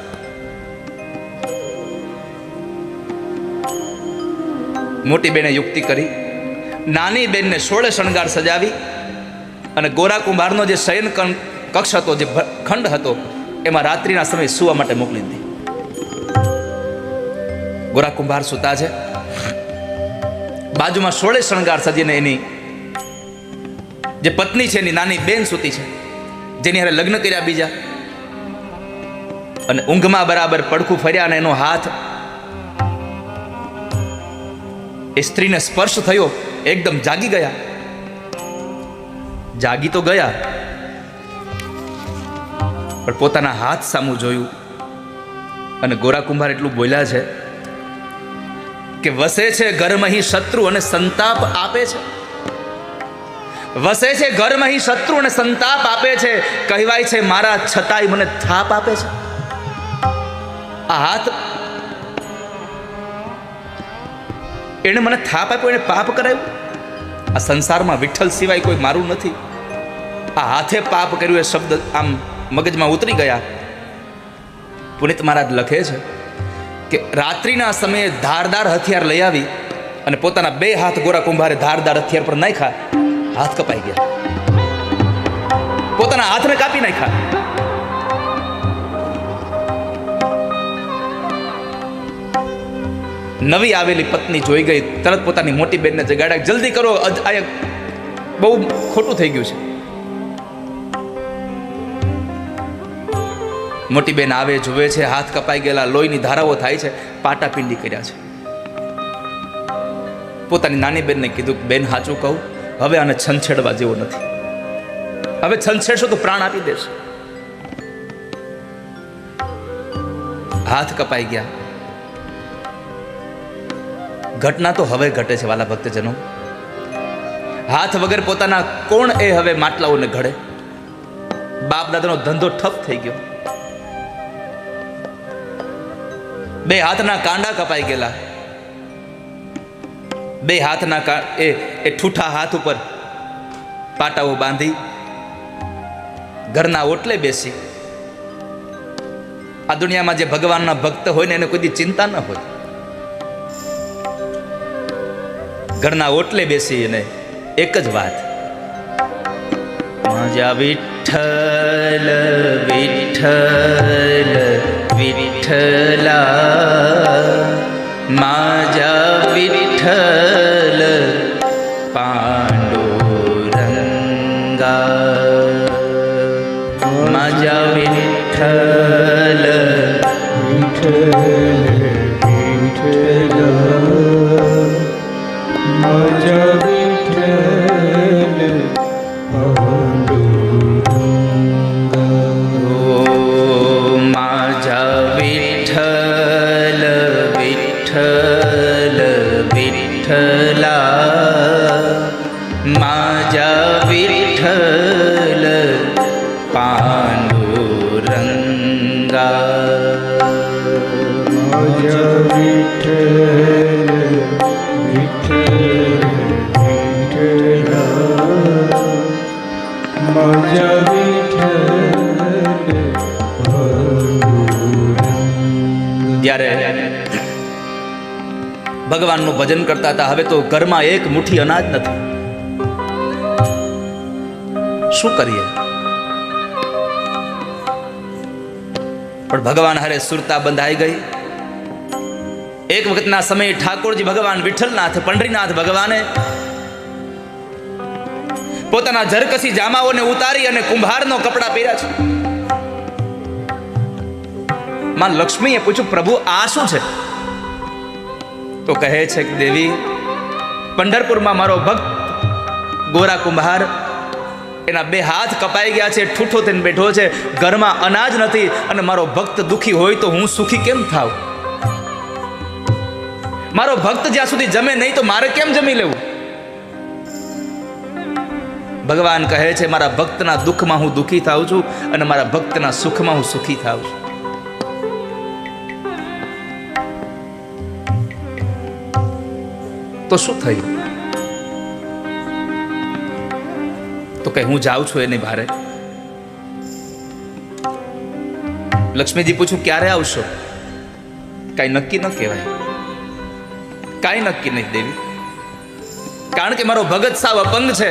મોટી બેને યુક્તિ કરી, નાની બેનને 16 શણગાર સજાવી અને ગોરા કુંભારનો જે શયન કક્ષ હતો, જે ખંડ હતો, એમાં રાત્રિના સમયે સુવા માટે મોકલી દીધી. ગોરા કુંભાર સૂતા છે, બાજુમાં 16 શણગાર સજીને એની જે પત્ની છે, એની નાની બેન સૂતી છે, જેની હારે લગ્ન કર્યા બીજા. અને ઊંઘમાં બરાબર પડખું ફર્યા અને એનો હાથ એ સ્ત્રીને સ્પર્શ થયો. એકદમ જાગી ગયા. જાગી તો ગયા, પણ પોતાના હાથ સામું જોયું અને ગોરા કુંભાર એટલું બોલ્યા છે કે વસે છે ઘરમાં હી શત્રુ અને સંતાપ આપે છે. વસે છે ઘરમાં હી શત્રુ અને સંતાપ આપે છે. કહેવાય છે મારા છતાંય મને થાપ આપે છે. આ હાથ એને મને થાપ આપ્યો, એને પાપ કરાયું. આ સંસારમાં વિઠ્ઠલ સિવાય કોઈ મારું નથી. આ હાથે પાપ કર્યું એ શબ્દ આમ મગજમાં ઉતરી ગયા. પુનિત મહારાજ લખે છે કે રાત્રિના સમયે ધારદાર હથિયાર લઈ આવી અને પોતાના બે હાથ ગોરા કુંભારે ધારદાર હથિયાર પર નાખ્યા. હાથ કપાઈ ગયા, પોતાના હાથને કાપી નાખ્યા. નવી આવેલી પત્ની જોઈ ગઈ, તરત પોતાની મોટી બેનને જગાડ્યા, જલ્દી કરો, આ બહુ ખોટું થઈ ગયું છે. મોટી બેન આવે, જુએ છે હાથ કપાઈ ગયેલા, લોહીની ધારાઓ થાય છે, પાટાપિંડી કર્યા છે. પોતાની નાની બેનને કીધું, બેન સાચું કહું, હવે આને છંછેડવા જેવો નથી. હવે છંછેડશો તો પ્રાણ આપી દેશે. હાથ કપાઈ ગયા. ઘટના તો હવે ઘટે છે વાલા ભક્તજનો. હાથ વગર પોતાના કોણ એ હવે માટલાઓને ઘડે? બાપ દાદાનો ધંધો ઠપ થઈ ગયો. બે હાથના કાંડા કપાઈ ગયેલા. બે હાથના એ ઠૂઠા હાથ ઉપર પાટાઓ બાંધી ઘરના ઓટલે બેસી. આ દુનિયામાં જે ભગવાનના ભક્ત હોય ને એને કોઈ ચિંતા ન હોય. ઘરના ઓટલે બેસી અને એક જ વાત, માજા વિઠ્ઠલ વિઠ્ઠલ વિઠ્ઠલા, માજા વિઠ્ઠલ પાંડુરંગા, માજા વિઠ્ઠલ વિઠ્ઠલ વિઠ્ઠલા, માજા વિઠ્ઠલ પાંડુરંગા. માજા વિઠ્ઠલ વિઠ્ઠલ વિઠ્ઠલા, માજા વિઠ્ઠલ પાંડુરંગા, માજા વિઠ્ઠલ વિઠ્ઠલ વિઠ્ઠલા, માજા વિઠ્ઠલ પાંડુરંગા. ત્યારે ભગવાનનું ભજન કરતા હતા. હવે તો ઘરમાં એક મુઠ્ઠી અનાજ નથી. શું કરીએ? પણ ભગવાન હારે સુરતા બંધાઈ ગઈ. એક વખતના સમયે ઠાકોરજી ભગવાન વિઠ્ઠલનાથ પંડરીનાથ ભગવાને પોતાના ઝરકસી જામાઓને ઉતારી અને કુંભારનો કપડા પહેર્યા છે. માં લક્ષ્મીએ પૂછ્યું, પ્રભુ આ શું છે? તો કહે છે કે દેવી, પંઢરપુરમાં મારો ભક્ત ગોરા કુંભાર, એના બે હાથ કપાઈ ગયા છે, ઠૂઠો થઈને બેઠો છે, ઘરમાં અનાજ નથી, અને મારો ભક્ત દુખી હોય તો હું સુખી કેમ થાવ? મારો ભક્ત જ્યાં સુધી જમે નહીં તો મારે કેમ જમી લેવું? ભગવાન કહે છે, મારા ભક્તના દુઃખમાં હું દુઃખી થાઉં છું અને મારા ભક્તના સુખમાં હું સુખી થાઉં છું. તો શું થયું? તો કે હું જાઉં છું એની ભારે. લક્ષ્મીજી પૂછું, ક્યારે આવશો? કાંઈ નક્કી ન કહેવાય, કાંઈ નક્કી નહીં દેવી, કારણ કે મારો ભગત સાવ અપંગ છે,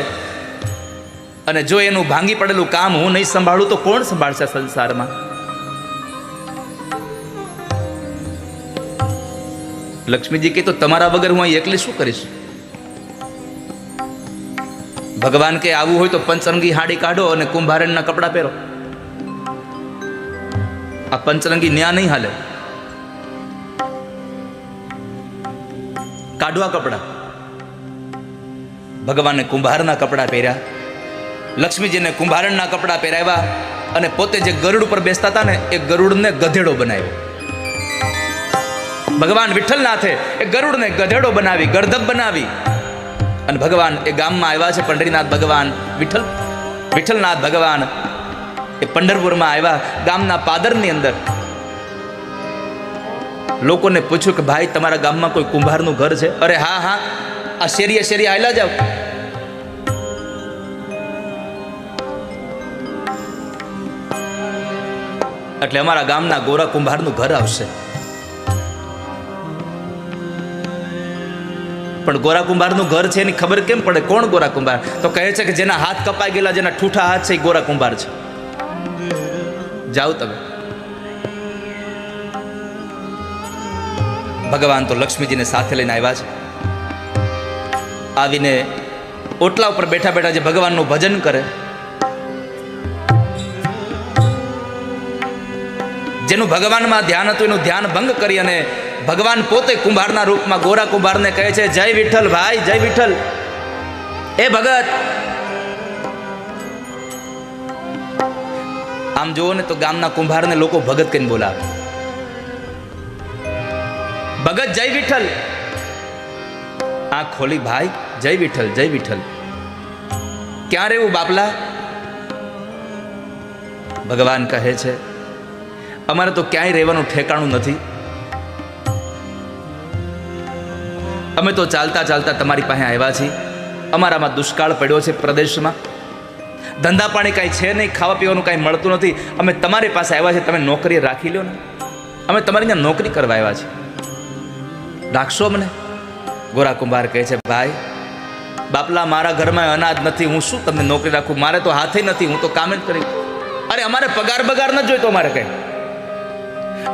અને જો એનું ભાંગી પડેલું કામ હું નહીં સંભાળું તો કોણ સંભાળશે સંસારમાં? લક્ષ્મીજી કહે, તો તમારા વગર હું અહીં એકલી શું કરીશ? ભગવાન કે આવું હોય તો પંચરંગી હાડી કાઢો અને કુંભારણના કપડા પહેરો. આ પંચરંગી ન્યા નહીં હાલે. કાઢવા કપડા. ભગવાને કુંભારના કપડા પહેર્યા લક્ષ્મીજીને કુંભારણના કપડાં પહેરાવ્યા અને પોતે જે ગરુડ ઉપર બેસતા હતા ને એ ગરુડને ગધેડો બનાવ્યો. ભગવાન વિઠ્ઠલનાથે એ ગરુડને ગધેડો બનાવી, ગર્ધબ બનાવી અને ભગવાન એ ગામમાં આવ્યા છે. પંઢરીનાથ ભગવાન વિઠ્ઠલનાથ ભગવાન એ પંઢરપુરમાં આવ્યા. ગામના પાદરની અંદર લોકોને પૂછ્યું કે ભાઈ તમારા ગામમાં કોઈ કુંભારનું ઘર છે? અરે હા હા, આ શેરીએ શેરીએ આયલા જાવ. એટલે અમારા ગામના ગોરા કુંભારનું ઘર આવશે. પણ ગોરા કુંભારનું ઘર છે એની ખબર કેમ પડે? કોણ ગોરા કુંભાર? તો કહે છે કે જેના હાથ કપાઈ ગયેલા, જેના ઠૂઠા હાથ છે એ ગોરા કુંભાર છે. જાઓ તમે. ભગવાન તો લક્ષ્મીજીને સાથે લઈને આવ્યા છે. આવીને ઓટલા ઉપર બેઠા બેઠા જે ભગવાનનું ભજન કરે, જેનું ભગવાનમાં ધ્યાન હતું એનું ધ્યાન ભંગ કરી અને ભગવાન પોતે કુંભારના રૂપમાં ગોરા કુંભારને કહે છે, જય વિઠ્ઠલ ભાઈ, જય વિઠ્ઠલ. એ ભગત. આમ જુઓ ને તો ગામના કુંભારને લોકો ભગત કહીને બોલાવે. ભગત જય વિઠ્ઠલ. આંખ ખોલી ભાઈ, જય વિઠ્ઠલ, જય વિઠ્ઠલ. ક્યાં રહેવું બાપલા? ભગવાન કહે છે, અમારે તો ક્યાંય રહેવાનું ઠેકાણું નથી. અમે તો ચાલતા ચાલતા તમારી પાસે આવ્યા છીએ. અમારામાં દુષ્કાળ પડ્યો છે પ્રદેશમાં, ધંધા પાણી કાંઈ છે નહીં, ખાવા પીવાનું કાંઈ મળતું નથી. અમે તમારી પાસે આવ્યા છીએ, તમે નોકરી રાખી લો ને. અમે તમારી ત્યાં નોકરી કરવા આવ્યા છીએ, રાખશો અમને? ગોરા કુંભાર કહે છે, ભાઈ બાપલા, મારા ઘરમાં અનાજ નથી, હું શું તમને નોકરી રાખું? મારે તો હાથે નથી, હું તો કામ જ કરી. અરે અમારે પગાર બગાર ન જોઈતો, અમારે કંઈ.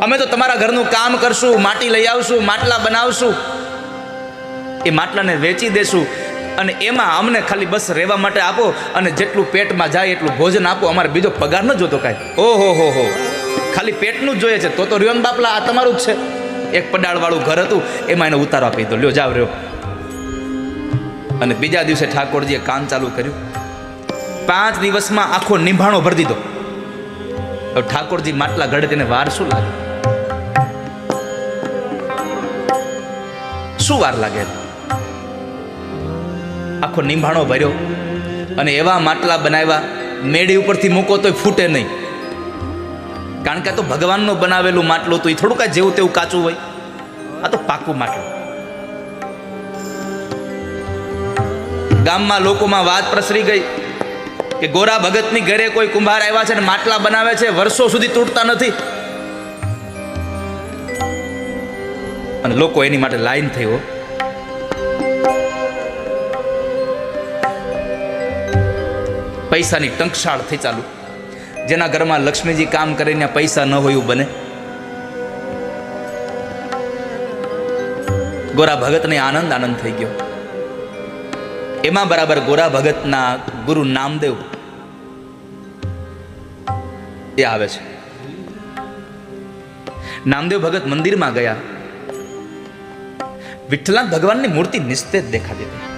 અમે તો તમારા ઘરનું કામ કરશું, માટી લઈ આવશું, માટલા બનાવશું, એ માટલાને વેચી દેશું અને એમાં અમને ખાલી બસ રહેવા માટે આપો અને જેટલું પેટમાં જાય એટલું ભોજન આપો. અમારે બીજો પગાર ન જોતો કાંઈ. ઓહો હો હો, ખાલી પેટનું જ જોઈએ છે. તો રહ્યો ને બાપલા, આ તમારું જ છે. એક પડાળવાળું ઘર હતું, એમાં એને ઉતારો આપી દો, લ્યો જાવ રહ્યો. અને બીજા દિવસે ઠાકોરજીએ કામ ચાલુ કર્યું. 5 દિવસમાં આખો નિંભાણો ભરી દીધો. હવે ઠાકોરજી માટલા ઘડે તેને વાર શું લાગે? શું વાર લાગે? આખો નિંભાણો ભર્યો અને એવા માટલા બનાવ્યા, મેળી ઉપરથી મૂકો તોય ફૂટે નહીં. કારણ કે આ તો ભગવાનનું બનાવેલું માટલું હતું, એ થોડું કાંઈ જેવું તેવું કાચું હોય. આ તો પાકું માટલું. ગામમાં લોકોમાં વાત પ્રસરી ગઈ કે ગોરા ભગતની ઘરે કોઈ કુંભાર આવ્યા છે અને માટલા બનાવે છે, વર્ષો સુધી તૂટતા નથી. અને લોકો એની માટે લાઈન થઈ હો. પૈસાની ટંકશાળ થઈ ચાલુ. જેના ઘરમાં લક્ષ્મીજી કામ કરીને પૈસા ન હોય એવું બને. ગોરા ભગતને આનંદ થઈ ગયો. એમાં બરાબર ગોરા ભગતના ગુરુ નામદેવ એ આવે છે. નામદેવ ભગત મંદિરમાં ગયા. વિઠ્ઠલનાથ ભગવાનની મૂર્તિ નિસ્તેજ દેખાતી હતી.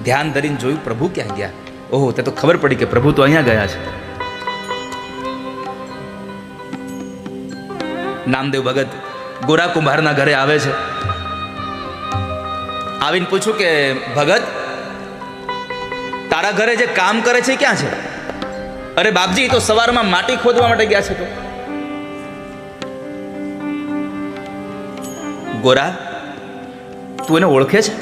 ધ્યાન ધરીને જોયું, પ્રભુ ક્યાં ગયા? ઓહો, તે તો ખબર પડી કે પ્રભુ તો અહીંયા ગયા છે. નામદેવ ભગત ગોરા કુંભારના ઘરે આવે છે. આવીને પૂછ્યું કે ભગત, તારા ઘરે જે કામ કરે છે ક્યાં છે? અરે બાપજી, તો સવારમાં માટી ખોદવા માટે ગયા છે. તો ગોરા, તું એને ઓળખે છે?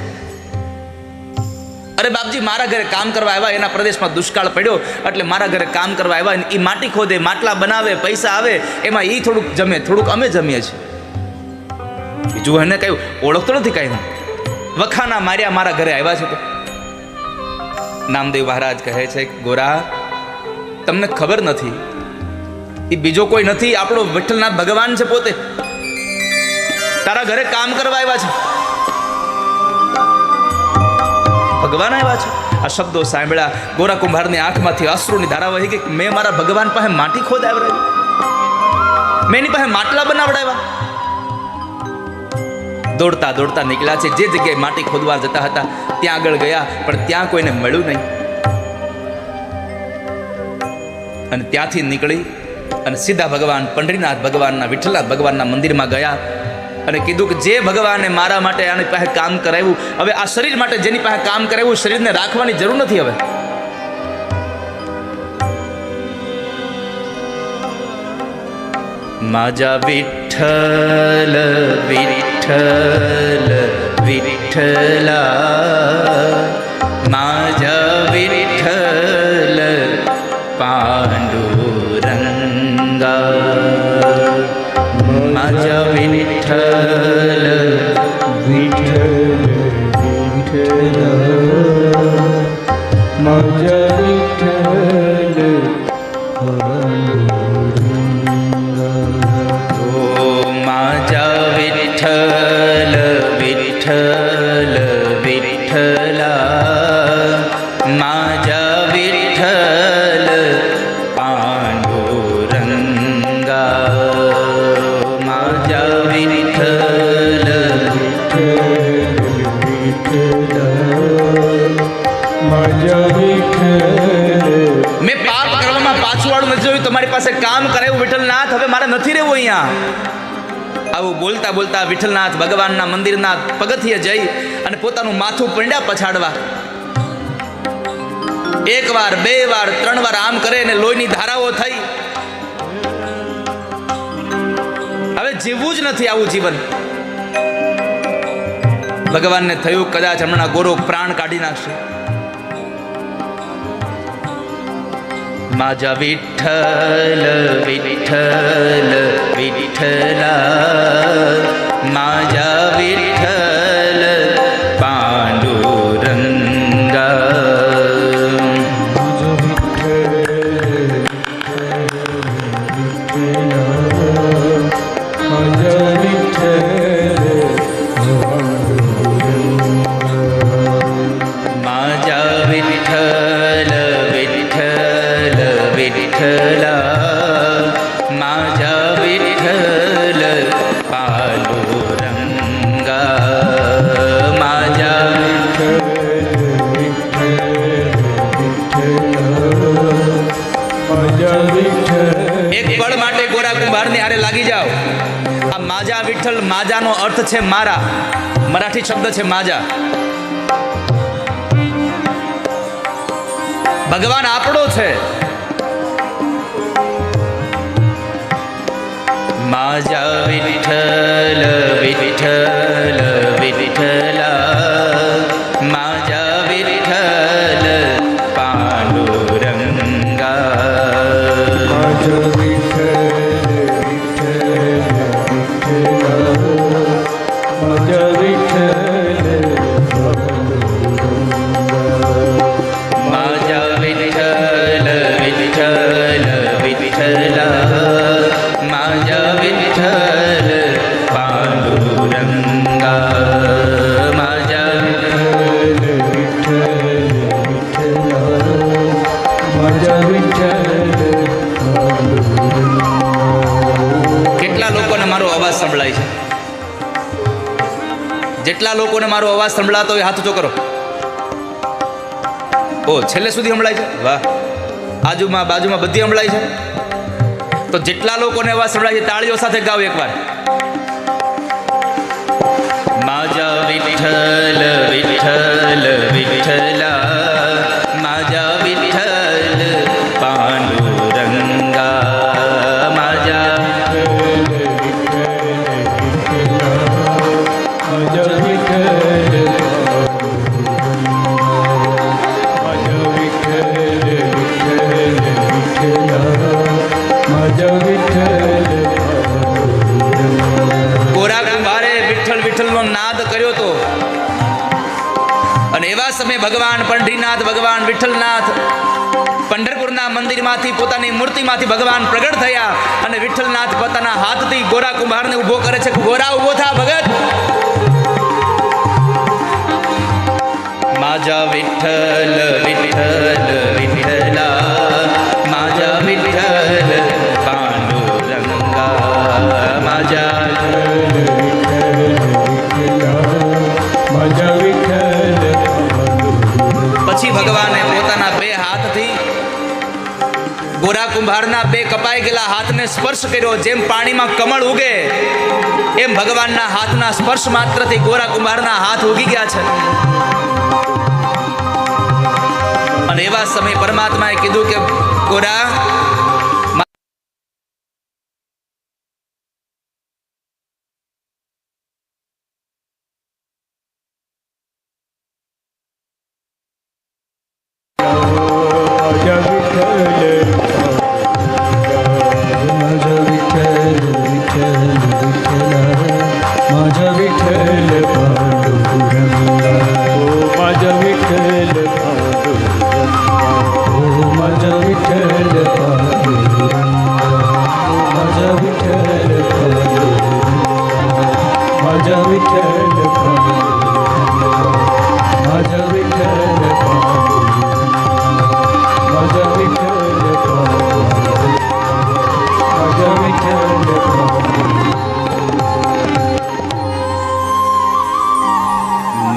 અરે બાપજી, મારા ઘરે કામ કરવા આવ્યા, એના પ્રદેશમાં દુષ્કાળ પડ્યો એટલે મારા ઘરે કામ કરવા આવ્યા. એ માટી ખોદે, માટલા બનાવે, પૈસા આવે, એમાં એ થોડુંક જમે, થોડુંક અમે જમીએ છીએ. બીજું એને કયું ઓળખતો નથી કાંઈ. હું વખાના માર્યા મારા ઘરે આવ્યા છે. તો નામદેવ મહારાજ કહે છે, ગોરા, તમને ખબર નથી, એ બીજો કોઈ નથી, આપણો વિઠ્ઠલનાથ ભગવાન છે પોતે. તારા ઘરે કામ કરવા આવ્યા છે. ભગવાન આવ્યા છે. આ શબ્દો સાંભળ્યા, ગોરા કુંભારની આંખમાંથી અશ્રુની ધારા વહી ગઈ. મેં મારા ભગવાન પાસે માટી ખોદાવડાવી, મેં એની પાસે માટલા બનાવડાવ્યા. દોડતા દોડતા નીકળ્યા છે. જે જગ્યાએ માટી ખોદવા જતા હતા ત્યાં આગળ ગયા, પણ ત્યાં કોઈને મળ્યું નહીં. અને ત્યાંથી નીકળી અને સીધા ભગવાન પંઢરીનાથ ભગવાનના, વિઠ્ઠલનાથ ભગવાનના મંદિરમાં ગયા અને કીધું કે જે ભગવાને મારા માટે આની પાસે કામ કરાવ્યું, હવે આ શરીર માટે જેની પાસે કામ કરાવ્યું, શરીરને રાખવાની જરૂર નથી. હવે માજા વિઠ્ઠલ વિઠ્ઠલ વિઠ્ઠલા, માજા વિઠ્ઠલ પાંડુરંગા, માજા વિઠ્ઠલ વિઠ્ઠલ વિઠ્ઠલ માજા વિઠ્ઠલ માજા વિઠ્ઠલ વિઠ્ઠલ વિઠ્ઠલા, માજા વિઠ્ઠલ પાંડુરંગા, માજા વિઠ્ઠલ માજા વિઠ્ઠલ. મેં પાપ કરવામાં પાછું વાળું નથી જોયું. તમારી પાસે કામ કરાયું વિઠ્ઠલનાથ, હવે મારે નથી રહેવું અહીંયા. આવું બોલતા બોલતા વિઠ્ઠલનાથ ભગવાનના મંદિરના પગથિયે જઈ અને પોતાનું માથું પંડ્યા પછાડવા. એક વાર, બે વાર, ત્રણ વાર આમ કરે અને લોહીની ધારાઓ થઈ. હવે જીવવું જ નથી આવું જીવન. ભગવાનને થયું કદાચ હમણાં ગોરો પ્રાણ કાઢી નાખશે. માજા વિઠ્ઠલ વિઠ્ઠલ વિઠ્ઠલા, માજા વિઠ્ઠલ પાંડુરંગા, માજા વિઠ્ઠલ માજા વિઠ્ઠલ વિઠ્ઠલ વિઠ્ઠલા, માજા વિઠ્ઠલ પાંડુરંગા, માજા એક પળ માટે ગોરા કુંભારની હારે લાગી જાઓ. આ માજા વિઠ્ઠલ, માજાનો અર્થ છે મારા, મરાઠી શબ્દ છે માજા. ભગવાન આપણો છે. માજા વિઠ્ઠલ વિઠ્ઠલ વિઠ્ઠલા, માજા વિઠ્ઠલ પાંડુરંગા, માજા વિઠ્ઠલ માજા વિઠ્ઠલ માજા વિઠ્ઠલ વિઠ્ઠલ વિઠ્ઠલા, માજા વિઠ્ઠલ પાંડુરંગા, માજા માજા વિઠ્ઠલ. કેટલા લોકોને મારો અવાજ સંભળાય છે? જેટલા લોકોને મારો અવાજ સંભળાતો હોય હાથ ઊંચો કરો. ઓ, છેલ્લે સુધી સંભળાય છે? વાહ. આજુમાં બાજુમાં બધી સંભળાય છે? તો જેટલા લોકોને અવાજ સંભળાય છે તાળીઓ સાથે ગાઓ એકવાર. માજા વિઠ્ઠલ વિઠ્ઠલ વિઠ્ઠલા, માજા વિઠ્ઠલ પાંડુરંગા, માજા માજા વિઠ્ઠલ માજા વિઠ્ઠલ માજા વિઠ્ઠલ. ગોરા કુંભારે વિઠ્ઠલ વિઠ્ઠલનો નાદ કર્યો તો, અને એવા સમયે ભગવાન પંઢરીનાથ ભગવાન વિઠ્ઠલનાથ પંઢરપુરના મંદિરમાંથી પોતાની મૂર્તિમાંથી ભગવાન પ્રગટ થયા અને વિઠ્ઠલનાથ પોતાના હાથથી ગોરા કુંભારને ઊભો કરે છે. ગોરા ઊભો થા ભગત. માજા વિઠ્ઠલ વિઠ્ઠલ વિઠ્ઠલા, માજા વિઠ્ઠલ પાંડુરંગા, માજા વિઠ્ઠલ મજ વિઠ્ઠલ પછી ભગવાને પોતાના બે હાથથી ગોરા કુંભારના બે કપાઈ ગયેલા હાથને સ્પર્શ કર્યો. જેમ પાણીમાં કમળ ઉગે એમ ભગવાનના હાથના સ્પર્શ માત્રથી ગોરા કુંભારના હાથ ઉગી ગયા છે. અને એવા સમય પરમાત્માએ કીધું કે ગોરા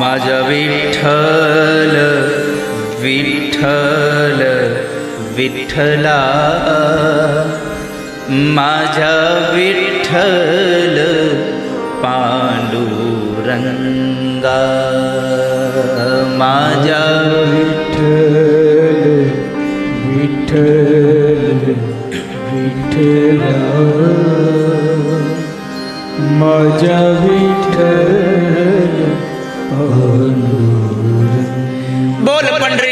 माझा विठ्ठल विठ्ठल विठ्ठला माझा विठ्ठल पांडुरंगा माझा વિઠ્ઠલ વિઠ્ઠલ વિઠ્ઠલા મજ વિઠ્ઠલ બોલ पंढरपूर